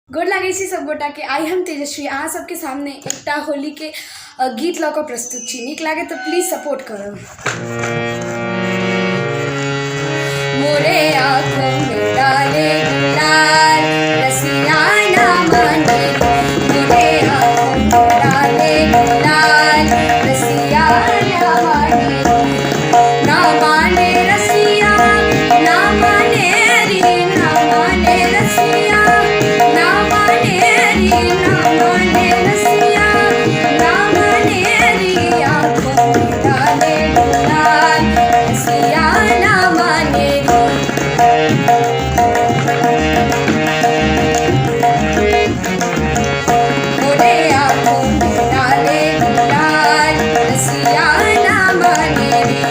गोर लगे छी सब गोटा के। आई हम तेजस्वी अहाँ सबके सामने एकटा होली के गीत लऽ कऽ प्रस्तुत छी। नीक लागे तो प्लीज सपोर्ट करब। मोरे आँखों में डाले गुलाल रसिया ना माने, मोरे आँखों में डाले गुलाल रसिया ना माने, ना माने रसिया ना माने रे, ना माने रसिया ना माने रे, ना माने रसिया ना माने रे, आँखों में डाले गुलाल रसिया ना माने रे। मोरे आँखों में डाले गुलाल रसिया ना माने रे।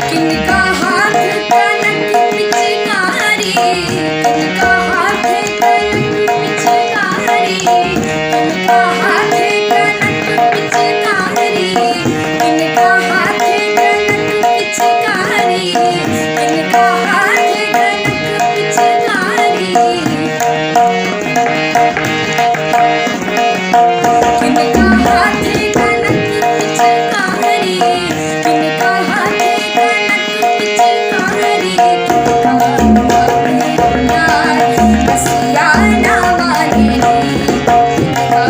किनका हाथ कनक पिचकारी, किनका हाथ कनक पिचकारी, किनका हाथ कनक पिचकारी, किनका हाथ कनक पिचकारी, किनका हाथ कनक पिचकारी, किनका हाथ कनक पिचकारी, किनका हाथ कनक पिचकारी, किनका हाथ गुलाल रसिया ना माने रे, किनका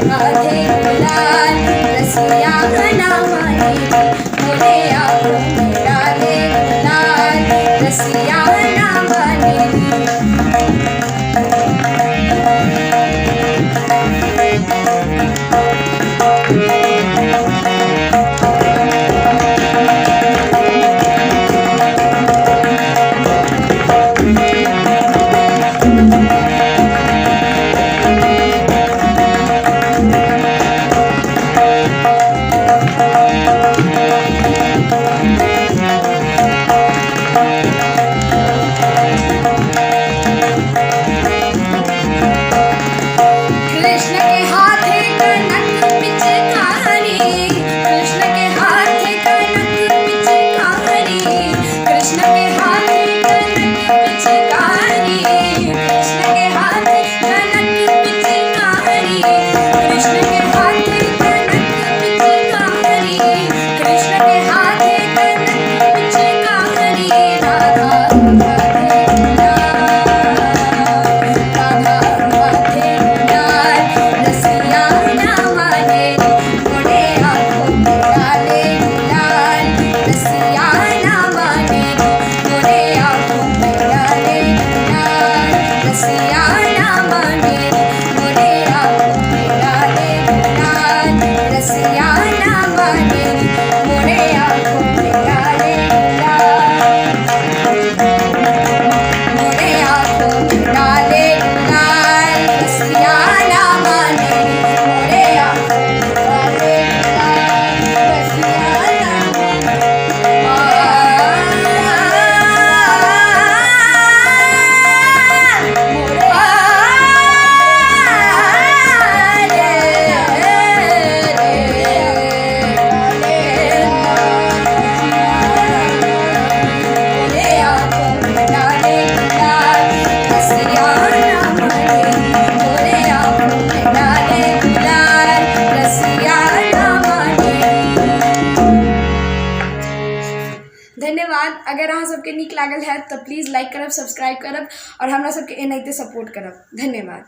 हाथ गुलाल रसिया ना माने रे। मोरे आँखों में डाले गुलाल रसिया ना माने रे। कृष्ण के हाथ कनक पिचकारी, कृष्ण के हाथ कनक पिचकारी, कृष्ण के हाथ कनक पिचकारी, कृष्ण के हाथ कनक पिचकारी, कृष्ण के हाथ कनक पिचकारी, कृष्ण के हाथ कनक पिचकारी, राधा राधे गुलाल, राधा राधे गुलाल रसिया ना माने रे। मोरे आँखों में डाले गुलाल रसिया ना माने रे, मोरे आँखों में डाले गुलाल रसिया ना माने रे, मोरे आँखों में डाले गुलाल रसिया ना माने रे, मोरे आँखों में डाले गुलाल, मोरे आँखों में डाले गुलाल रसिया ना माने रे, मोरे आँखों में डाले गुलाल रसिया ना माने मोरे आँखों में डाले गुलाल रसिया ना माने रे, मोरे आँखों में डाले गुलाल रसिया ना माने रे। धन्यवाद। अगर अहाँ सबके नीक लागल है तो प्लीज लाइक करब, सब्सक्राइब करब और हमरा सबके एनाहिते सपोर्ट करब। धन्यवाद।